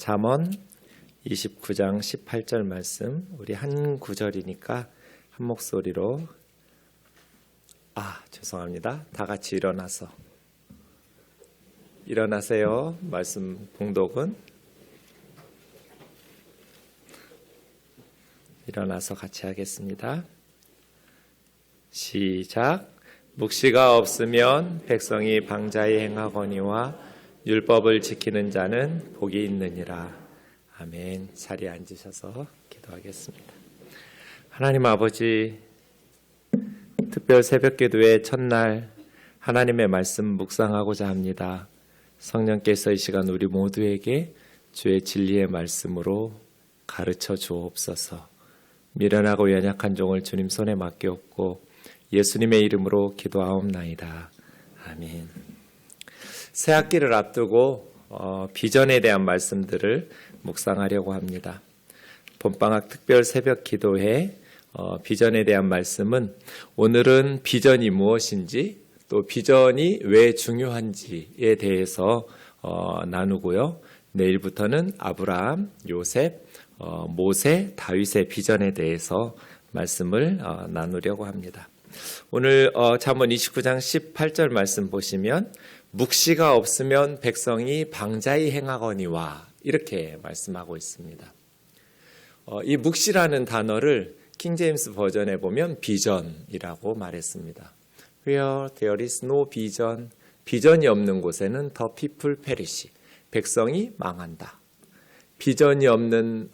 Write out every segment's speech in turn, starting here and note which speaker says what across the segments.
Speaker 1: 잠언 29장 18절 말씀, 우리 한 구절이니까 한 목소리로 죄송합니다. 다 같이 일어나세요. 말씀 봉독은 일어나서 같이 하겠습니다. 시작. 묵시가 없으면 백성이 방자히 행하거니와 율법을 지키는 자는 복이 있느니라. 아멘. 자리에 앉으셔서 기도하겠습니다. 하나님 아버지, 특별 새벽기도의 첫날 하나님의 말씀 묵상하고자 합니다. 성령께서 이 시간 우리 모두에게 주의 진리의 말씀으로 가르쳐 주옵소서. 미련하고 연약한 종을 주님 손에 맡기옵고 예수님의 이름으로 기도하옵나이다. 아멘. 새 학기를 앞두고 비전에 대한 말씀들을 묵상하려고 합니다. 봄방학 특별 새벽 기도회 비전에 대한 말씀은 오늘은 비전이 무엇인지 또 비전이 왜 중요한지에 대해서 나누고요. 내일부터는 아브라함, 요셉, 모세, 다윗의 비전에 대해서 말씀을 나누려고 합니다. 오늘 잠언 29장 18절 말씀 보시면 묵시가 없으면 백성이 방자히 행하거니와 이렇게 말씀하고 있습니다. 이 묵시라는 단어를 킹제임스 버전에 보면 비전이라고 말했습니다. Where there is no vision, 비전이 없는 곳에는 the people perish, 백성이 망한다. 비전이 없는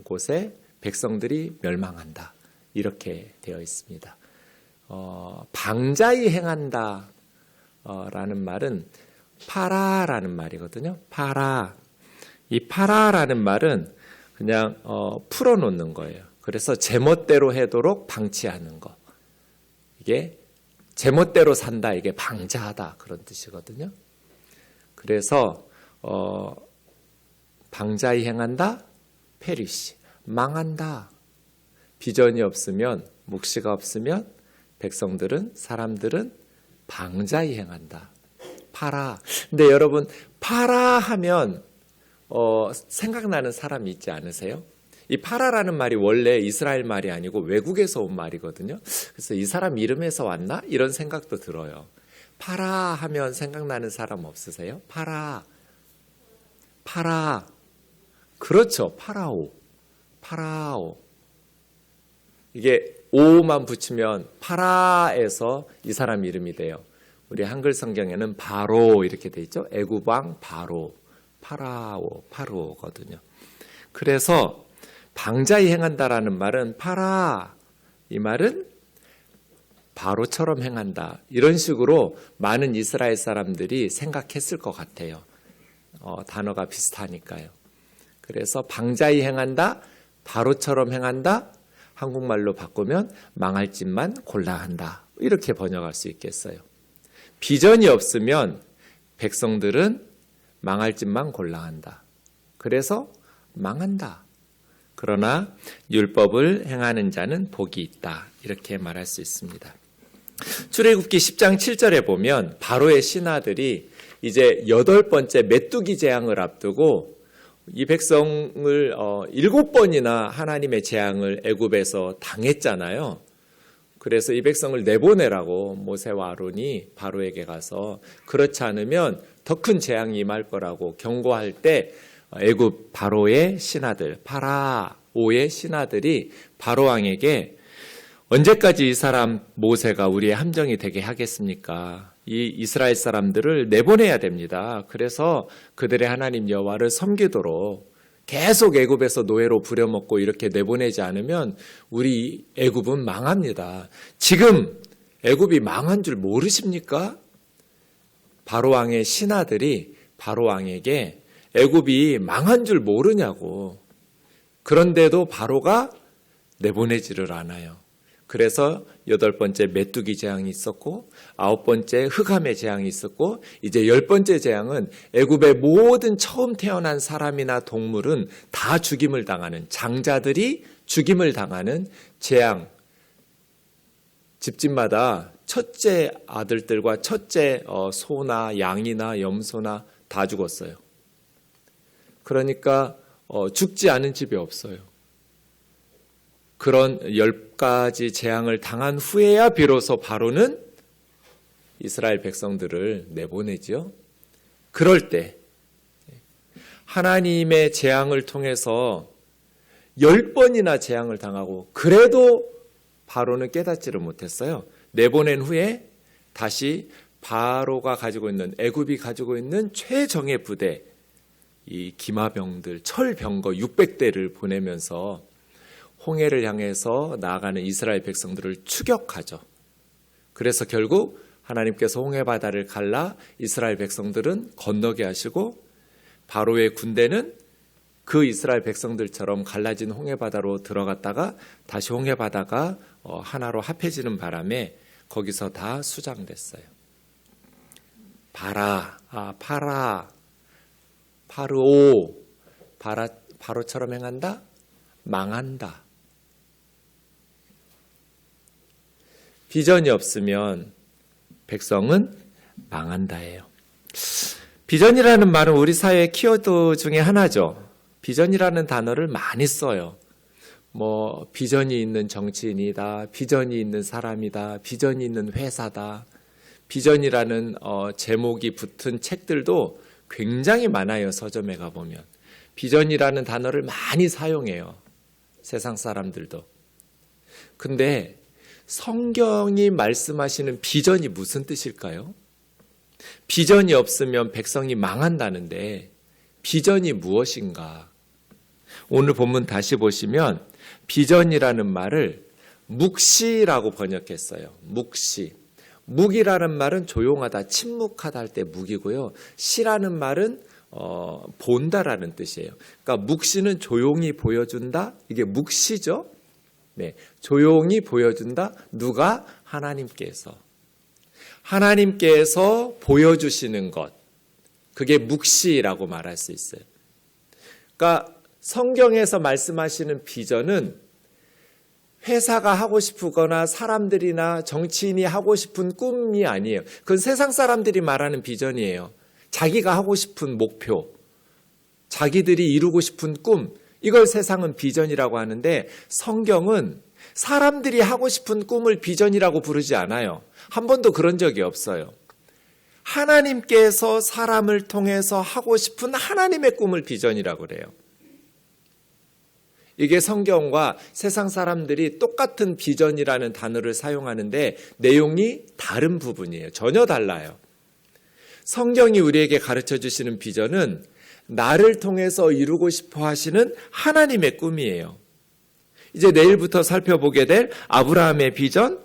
Speaker 1: 곳에 백성들이 멸망한다. 이렇게 되어 있습니다. 방자히 행한다 라는 말은 파라라는 말이거든요. 파라. 이 파라라는 말은 그냥 풀어놓는 거예요. 그래서 제멋대로 하도록 방치하는 거. 이게 제멋대로 산다, 이게 방자하다 그런 뜻이거든요. 그래서 방자히 행한다, 페리시, 망한다. 비전이 없으면, 묵시가 없으면 백성들은, 사람들은 방자히 행한다. 파라. 근데 여러분, 파라 하면 생각나는 사람이 있지 않으세요? 이 파라라는 말이 원래 이스라엘 말이 아니고 외국에서 온 말이거든요. 그래서 이 사람 이름에서 왔나? 이런 생각도 들어요. 파라 하면 생각나는 사람 없으세요? 파라. 그렇죠. 파라오. 이게 오만 붙이면 파라에서 이 사람 이름이 돼요. 우리 한글 성경에는 바로 이렇게 돼 있죠. 애굽왕 바로, 파로거든요. 그래서 방자히 행한다라는 말은 파라, 이 말은 바로처럼 행한다. 이런 식으로 많은 이스라엘 사람들이 생각했을 것 같아요. 단어가 비슷하니까요. 그래서 방자히 행한다, 바로처럼 행한다, 한국말로 바꾸면 망할 짓만 골라 한다. 이렇게 번역할 수 있겠어요. 비전이 없으면 백성들은 망할 짓만 골라 한다. 그래서 망한다. 그러나 율법을 행하는 자는 복이 있다. 이렇게 말할 수 있습니다. 출애굽기 10장 7절에 보면 바로의 신하들이 이제 8번째 메뚜기 재앙을 앞두고 이 백성을 7번이나 하나님의 재앙을 애굽에서 당했잖아요. 그래서 이 백성을 내보내라고 모세와 아론이 바로에게 가서 그렇지 않으면 더 큰 재앙이 임할 거라고 경고할 때 애굽 바로의 신하들, 파라오의 신하들이 바로 왕에게 언제까지 이 사람 모세가 우리의 함정이 되게 하겠습니까? 이 이스라엘 사람들을 내보내야 됩니다. 그래서 그들의 하나님 여호와를 섬기도록 계속 애굽에서 노예로 부려먹고 이렇게 내보내지 않으면 우리 애굽은 망합니다. 지금 애굽이 망한 줄 모르십니까? 바로왕의 신하들이 바로왕에게 애굽이 망한 줄 모르냐고. 그런데도 바로가 내보내지를 않아요. 그래서 8번째 메뚜기 재앙이 있었고 9번째 흑암의 재앙이 있었고 이제 10번째 재앙은 애굽의 모든 처음 태어난 사람이나 동물은 다 죽임을 당하는, 장자들이 죽임을 당하는 재앙. 집집마다 첫째 아들들과 첫째 소나 양이나 염소나 다 죽었어요. 그러니까 죽지 않은 집이 없어요. 그런 10가지 재앙을 당한 후에야 비로소 바로는 이스라엘 백성들을 내보내지요. 그럴 때 하나님의 재앙을 통해서 10번이나 재앙을 당하고 그래도 바로는 깨닫지를 못했어요. 내보낸 후에 다시 바로가 가지고 있는, 애굽이 가지고 있는 최정예 부대, 이 기마병들, 철병거 600대를 보내면서 홍해를 향해서 나아가는 이스라엘 백성들을 추격하죠. 그래서 결국 하나님께서 홍해바다를 갈라 이스라엘 백성들은 건너게 하시고 바로의 군대는 그 이스라엘 백성들처럼 갈라진 홍해바다로 들어갔다가 다시 홍해바다가 하나로 합해지는 바람에 거기서 다 수장됐어요. 파라, 파르오, 바로처럼 행한다, 망한다. 비전이 없으면 백성은 망한다예요. 비전이라는 말은 우리 사회의 키워드 중에 하나죠. 비전이라는 단어를 많이 써요. 비전이 있는 정치인이다, 비전이 있는 사람이다, 비전이 있는 회사다. 비전이라는 제목이 붙은 책들도 굉장히 많아요. 서점에 가보면. 비전이라는 단어를 많이 사용해요. 세상 사람들도. 근데 성경이 말씀하시는 비전이 무슨 뜻일까요? 비전이 없으면 백성이 망한다는데 비전이 무엇인가? 오늘 본문 다시 보시면 비전이라는 말을 묵시라고 번역했어요. 묵시. 묵이라는 말은 조용하다, 침묵하다 할 때 묵이고요. 시라는 말은 본다라는 뜻이에요. 그러니까 묵시는 조용히 보여준다. 이게 묵시죠. 네, 조용히 보여준다. 누가? 하나님께서 보여주시는 것. 그게 묵시라고 말할 수 있어요. 그러니까 성경에서 말씀하시는 비전은 회사가 하고 싶거나 사람들이나 정치인이 하고 싶은 꿈이 아니에요. 그건 세상 사람들이 말하는 비전이에요. 자기가 하고 싶은 목표, 자기들이 이루고 싶은 꿈, 이걸 세상은 비전이라고 하는데 성경은 사람들이 하고 싶은 꿈을 비전이라고 부르지 않아요. 한 번도 그런 적이 없어요. 하나님께서 사람을 통해서 하고 싶은 하나님의 꿈을 비전이라고 그래요. 이게 성경과 세상 사람들이 똑같은 비전이라는 단어를 사용하는데 내용이 다른 부분이에요. 전혀 달라요. 성경이 우리에게 가르쳐 주시는 비전은 나를 통해서 이루고 싶어 하시는 하나님의 꿈이에요. 이제 내일부터 살펴보게 될 아브라함의 비전,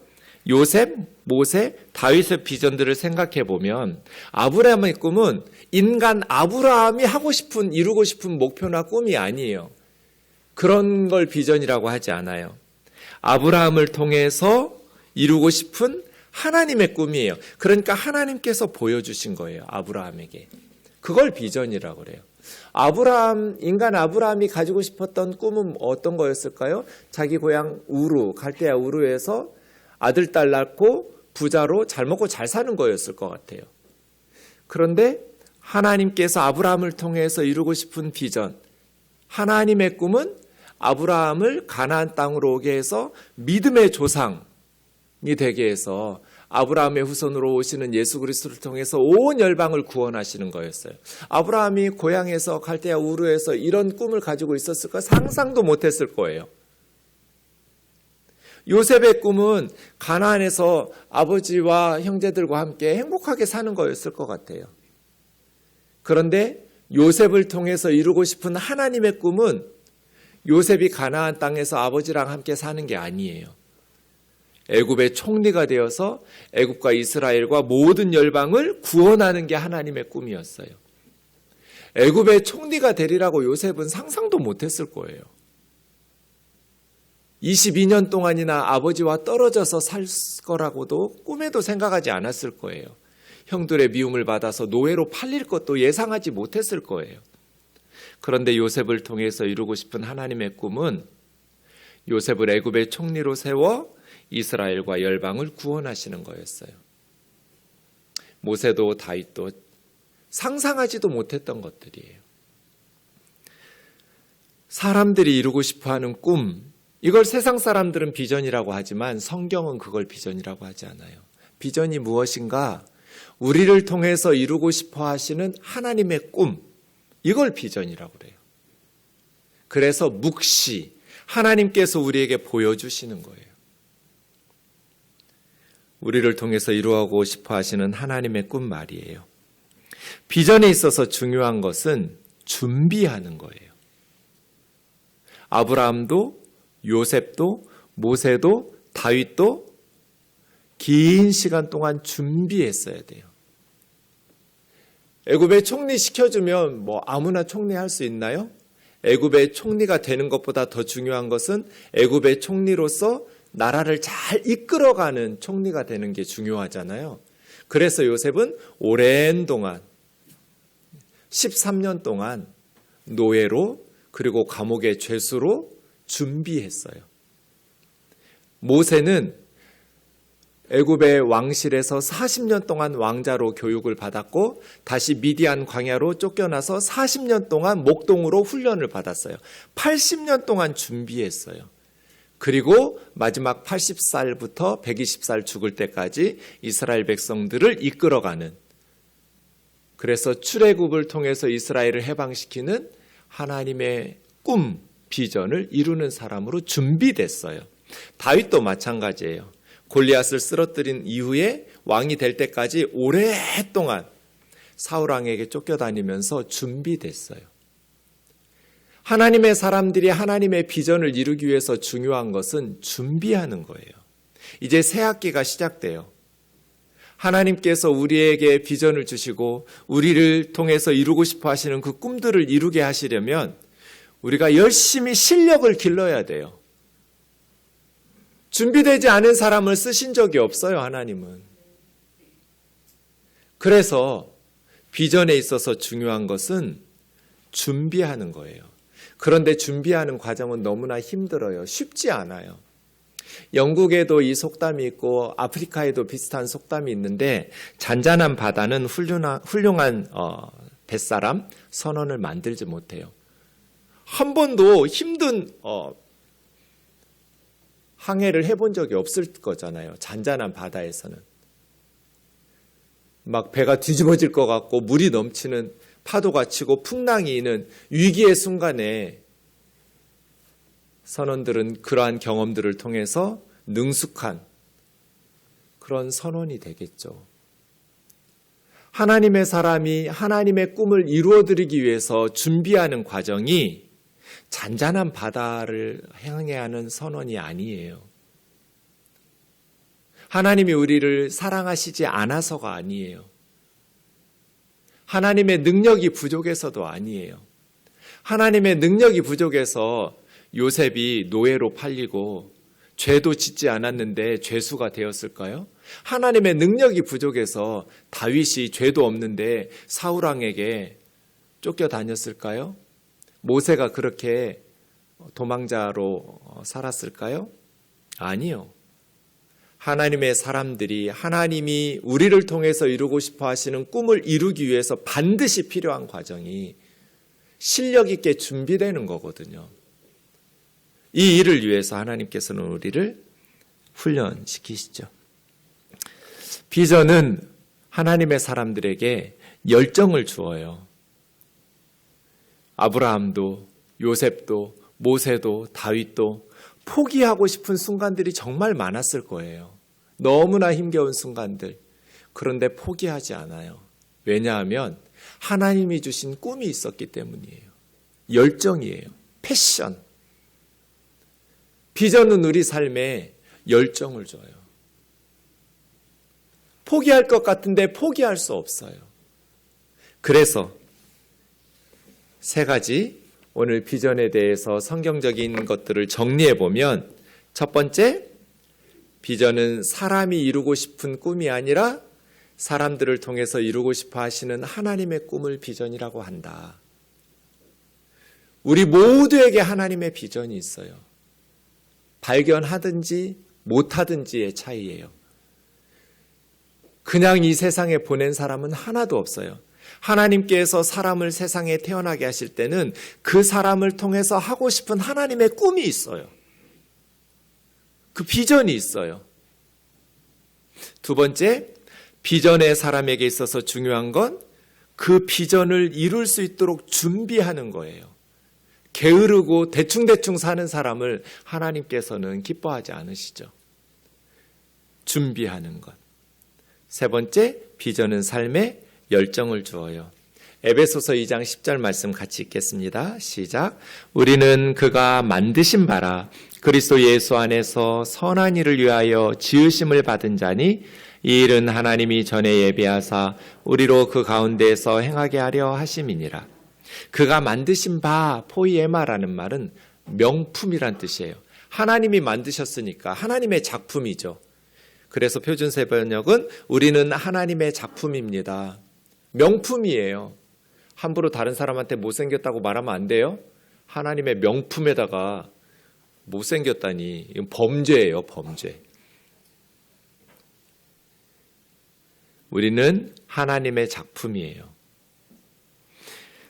Speaker 1: 요셉, 모세, 다윗의 비전들을 생각해 보면 아브라함의 꿈은 인간 아브라함이 하고 싶은, 이루고 싶은 목표나 꿈이 아니에요. 그런 걸 비전이라고 하지 않아요. 아브라함을 통해서 이루고 싶은 하나님의 꿈이에요. 그러니까 하나님께서 보여주신 거예요. 아브라함에게. 그걸 비전이라고 그래요. 인간 아브라함이 가지고 싶었던 꿈은 어떤 거였을까요? 자기 고향 갈대아 우르에서 아들, 딸 낳고 부자로 잘 먹고 잘 사는 거였을 것 같아요. 그런데 하나님께서 아브라함을 통해서 이루고 싶은 비전, 하나님의 꿈은 아브라함을 가나안 땅으로 오게 해서 믿음의 조상이 되게 해서 아브라함의 후손으로 오시는 예수 그리스도를 통해서 온 열방을 구원하시는 거였어요. 아브라함이 고향에서 갈대아 우르에서 이런 꿈을 가지고 있었을까? 상상도 못했을 거예요. 요셉의 꿈은 가나안에서 아버지와 형제들과 함께 행복하게 사는 거였을 것 같아요. 그런데 요셉을 통해서 이루고 싶은 하나님의 꿈은 요셉이 가나안 땅에서 아버지랑 함께 사는 게 아니에요. 애굽의 총리가 되어서 애굽과 이스라엘과 모든 열방을 구원하는 게 하나님의 꿈이었어요. 애굽의 총리가 되리라고 요셉은 상상도 못했을 거예요. 22년 동안이나 아버지와 떨어져서 살 거라고도 꿈에도 생각하지 않았을 거예요. 형들의 미움을 받아서 노예로 팔릴 것도 예상하지 못했을 거예요. 그런데 요셉을 통해서 이루고 싶은 하나님의 꿈은 요셉을 애굽의 총리로 세워 이스라엘과 열방을 구원하시는 거였어요. 모세도 다윗도 상상하지도 못했던 것들이에요. 사람들이 이루고 싶어하는 꿈, 이걸 세상 사람들은 비전이라고 하지만 성경은 그걸 비전이라고 하지 않아요. 비전이 무엇인가? 우리를 통해서 이루고 싶어 하시는 하나님의 꿈, 이걸 비전이라고 그래요. 그래서 묵시, 하나님께서 우리에게 보여주시는 거예요. 우리를 통해서 이루고 싶어 하시는 하나님의 꿈 말이에요. 비전에 있어서 중요한 것은 준비하는 거예요. 아브라함도 요셉도 모세도 다윗도 긴 시간 동안 준비했어야 돼요. 애굽에 총리 시켜주면 뭐 아무나 총리할 수 있나요? 애굽의 총리가 되는 것보다 더 중요한 것은 애굽의 총리로서 나라를 잘 이끌어가는 총리가 되는 게 중요하잖아요. 그래서 요셉은 오랜 동안 13년 동안 노예로 그리고 감옥의 죄수로 준비했어요. 모세는 애굽의 왕실에서 40년 동안 왕자로 교육을 받았고 다시 미디안 광야로 쫓겨나서 40년 동안 목동으로 훈련을 받았어요. 80년 동안 준비했어요. 그리고 마지막 80살부터 120살 죽을 때까지 이스라엘 백성들을 이끌어가는, 그래서 출애굽을 통해서 이스라엘을 해방시키는 하나님의 꿈, 비전을 이루는 사람으로 준비됐어요. 다윗도 마찬가지예요. 골리앗을 쓰러뜨린 이후에 왕이 될 때까지 오랫동안 사울 왕에게 쫓겨다니면서 준비됐어요. 하나님의 사람들이 하나님의 비전을 이루기 위해서 중요한 것은 준비하는 거예요. 이제 새 학기가 시작돼요. 하나님께서 우리에게 비전을 주시고 우리를 통해서 이루고 싶어 하시는 그 꿈들을 이루게 하시려면 우리가 열심히 실력을 길러야 돼요. 준비되지 않은 사람을 쓰신 적이 없어요, 하나님은. 그래서 비전에 있어서 중요한 것은 준비하는 거예요. 그런데 준비하는 과정은 너무나 힘들어요. 쉽지 않아요. 영국에도 이 속담이 있고 아프리카에도 비슷한 속담이 있는데, 잔잔한 바다는 훌륭한 뱃사람 선원을 만들지 못해요. 한 번도 힘든 항해를 해본 적이 없을 거잖아요. 잔잔한 바다에서는. 막 배가 뒤집어질 것 같고 물이 넘치는, 파도가 치고 풍랑이 있는 위기의 순간에 선원들은 그러한 경험들을 통해서 능숙한 그런 선원이 되겠죠. 하나님의 사람이 하나님의 꿈을 이루어드리기 위해서 준비하는 과정이 잔잔한 바다를 향해야 하는 선원이 아니에요. 하나님이 우리를 사랑하시지 않아서가 아니에요. 하나님의 능력이 부족해서도 아니에요. 하나님의 능력이 부족해서 요셉이 노예로 팔리고 죄도 짓지 않았는데 죄수가 되었을까요? 하나님의 능력이 부족해서 다윗이 죄도 없는데 사울 왕에게 쫓겨다녔을까요? 모세가 그렇게 도망자로 살았을까요? 아니요. 하나님의 사람들이 하나님이 우리를 통해서 이루고 싶어 하시는 꿈을 이루기 위해서 반드시 필요한 과정이 실력 있게 준비되는 거거든요. 이 일을 위해서 하나님께서는 우리를 훈련시키시죠. 비전은 하나님의 사람들에게 열정을 주어요. 아브라함도 요셉도 모세도 다윗도 포기하고 싶은 순간들이 정말 많았을 거예요. 너무나 힘겨운 순간들. 그런데 포기하지 않아요. 왜냐하면 하나님이 주신 꿈이 있었기 때문이에요. 열정이에요. 패션. 비전은 우리 삶에 열정을 줘요. 포기할 것 같은데 포기할 수 없어요. 그래서 세 가지 오늘 비전에 대해서 성경적인 것들을 정리해 보면, 첫 번째, 비전은 사람이 이루고 싶은 꿈이 아니라 사람들을 통해서 이루고 싶어 하시는 하나님의 꿈을 비전이라고 한다. 우리 모두에게 하나님의 비전이 있어요. 발견하든지 못하든지의 차이예요. 그냥 이 세상에 보낸 사람은 하나도 없어요. 하나님께서 사람을 세상에 태어나게 하실 때는 그 사람을 통해서 하고 싶은 하나님의 꿈이 있어요. 그 비전이 있어요. 두 번째, 비전의 사람에게 있어서 중요한 건 그 비전을 이룰 수 있도록 준비하는 거예요. 게으르고 대충대충 사는 사람을 하나님께서는 기뻐하지 않으시죠. 준비하는 것. 세 번째, 비전은 삶에 열정을 주어요. 에베소서 2장 10절 말씀 같이 읽겠습니다. 시작. 우리는 그가 만드신 바라 그리스도 예수 안에서 선한 일을 위하여 지으심을 받은 자니 이 일은 하나님이 전에 예비하사 우리로 그 가운데에서 행하게 하려 하심이니라. 그가 만드신 바 포이에마라는 말은 명품이란 뜻이에요. 하나님이 만드셨으니까 하나님의 작품이죠. 그래서 표준세 번역은 우리는 하나님의 작품입니다. 명품이에요. 함부로 다른 사람한테 못생겼다고 말하면 안 돼요. 하나님의 명품에다가 못생겼다니 이건 범죄예요. 범죄. 우리는 하나님의 작품이에요.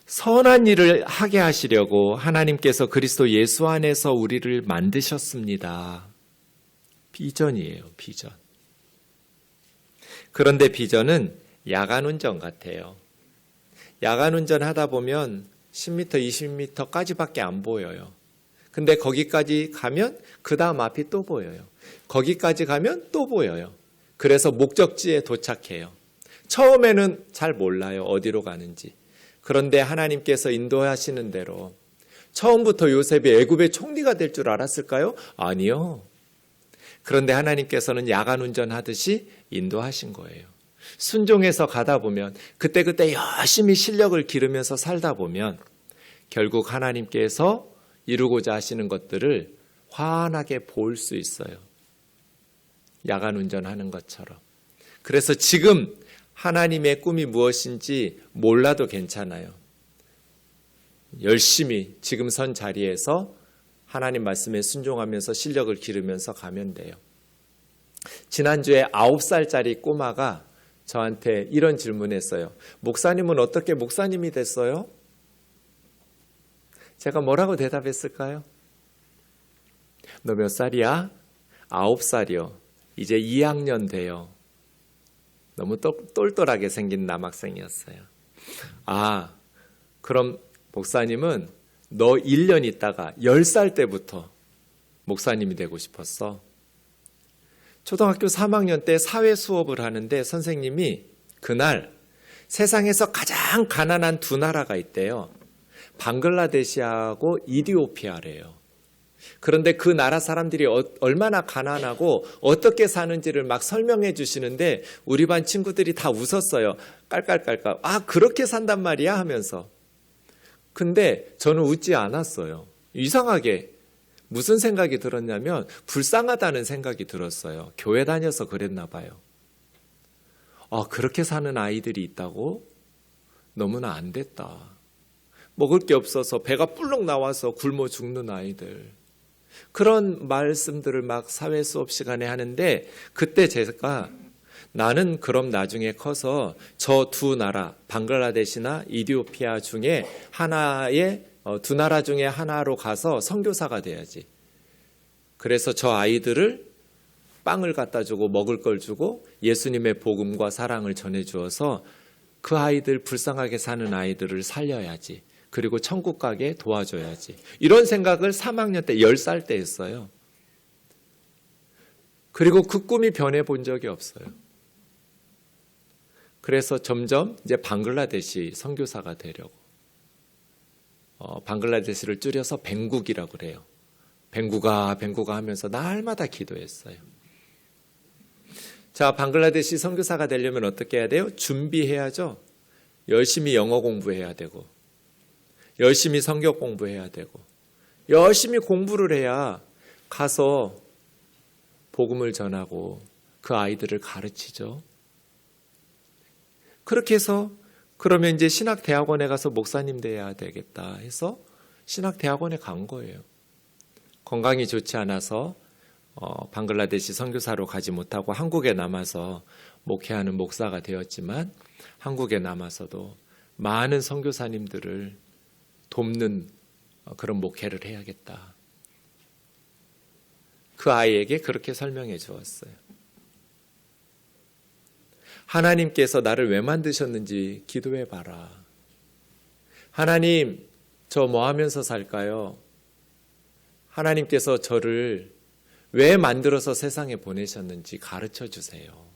Speaker 1: 선한 일을 하게 하시려고 하나님께서 그리스도 예수 안에서 우리를 만드셨습니다. 비전이에요. 비전. 그런데 비전은 야간 운전 같아요. 야간 운전 하다 보면 10m, 20m까지밖에 안 보여요. 근데 거기까지 가면 그 다음 앞이 또 보여요. 거기까지 가면 또 보여요. 그래서 목적지에 도착해요. 처음에는 잘 몰라요. 어디로 가는지. 그런데 하나님께서 인도하시는 대로 처음부터 요셉이 애굽의 총리가 될 줄 알았을까요? 아니요. 그런데 하나님께서는 야간 운전하듯이 인도하신 거예요. 순종해서 가다 보면 그때그때 열심히 실력을 기르면서 살다 보면 결국 하나님께서 이루고자 하시는 것들을 환하게 볼 수 있어요. 야간 운전하는 것처럼. 그래서 지금 하나님의 꿈이 무엇인지 몰라도 괜찮아요. 열심히 지금 선 자리에서 하나님 말씀에 순종하면서 실력을 기르면서 가면 돼요. 지난주에 9살짜리 꼬마가 저한테 이런 질문했어요. 목사님은 어떻게 목사님이 됐어요? 제가 뭐라고 대답했을까요? 너 몇 살이야? 9살이요. 이제 2학년 돼요. 너무 똘똘하게 생긴 남학생이었어요. 아, 그럼 목사님은 너 1년 있다가 10살 때부터 목사님이 되고 싶었어. 초등학교 3학년 때 사회 수업을 하는데 선생님이 그날 세상에서 가장 가난한 두 나라가 있대요. 방글라데시하고 이디오피아래요. 그런데 그 나라 사람들이 얼마나 가난하고 어떻게 사는지를 막 설명해 주시는데 우리 반 친구들이 다 웃었어요. 깔깔깔깔. 아, 그렇게 산단 말이야 하면서. 근데 저는 웃지 않았어요. 이상하게 무슨 생각이 들었냐면 불쌍하다는 생각이 들었어요. 교회 다녀서 그랬나 봐요. 아, 그렇게 사는 아이들이 있다고? 너무나 안 됐다. 먹을 게 없어서 배가 불룩 나와서 굶어 죽는 아이들. 그런 말씀들을 막 사회 수업 시간에 하는데 그때 제가 나는 그럼 나중에 커서 저 두 나라 방글라데시나 이디오피아 중에 하나의 두 나라 중에 하나로 가서 선교사가 돼야지. 그래서 저 아이들을 빵을 갖다 주고 먹을 걸 주고 예수님의 복음과 사랑을 전해 주어서 그 아이들 불쌍하게 사는 아이들을 살려야지. 그리고 천국 가게 도와줘야지. 이런 생각을 3학년 때 10살 때 했어요. 그리고 그 꿈이 변해본 적이 없어요. 그래서 점점 이제 방글라데시 선교사가 되려고. 방글라데시를 줄여서 벵국이라고 그래요. 벵국아 하면서 날마다 기도했어요. 자, 방글라데시 선교사가 되려면 어떻게 해야 돼요? 준비해야죠. 열심히 영어 공부해야 되고 열심히 성경 공부해야 되고 열심히 공부를 해야 가서 복음을 전하고 그 아이들을 가르치죠. 그렇게 해서 그러면 이제 신학대학원에 가서 목사님 돼야 되겠다 해서 신학대학원에 간 거예요. 건강이 좋지 않아서 방글라데시 선교사로 가지 못하고 한국에 남아서 목회하는 목사가 되었지만 한국에 남아서도 많은 선교사님들을 돕는 그런 목회를 해야겠다. 그 아이에게 그렇게 설명해 주었어요. 하나님께서 나를 왜 만드셨는지 기도해 봐라. 하나님, 저 뭐 하면서 살까요? 하나님께서 저를 왜 만들어서 세상에 보내셨는지 가르쳐 주세요.